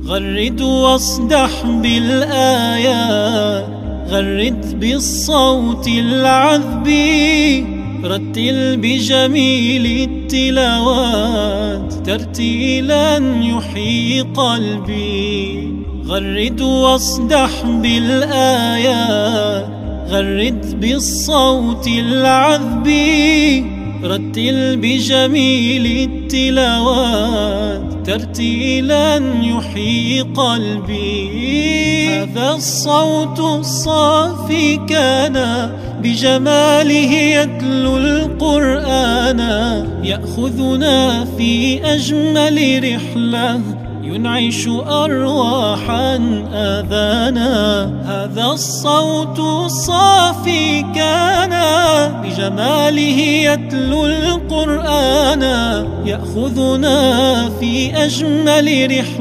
غرد واصدح بالآيات، غرد بالصوت العذب، رتل بجميل التلاوات ترتيلا يحيي قلبي. غرد واصدح بالآيات، غرد بالصوت العذب، رتل بجميل التلاوات ترتيلا يحيي قلبي. هذا الصوت الصافي كان بجماله يتلو القرآن، يأخذنا في أجمل رحلة ينعش أرواحا آذانا. هذا الصوت الصافي كان بجماله يتلو القرآن، يأخذنا في أجمل رحلة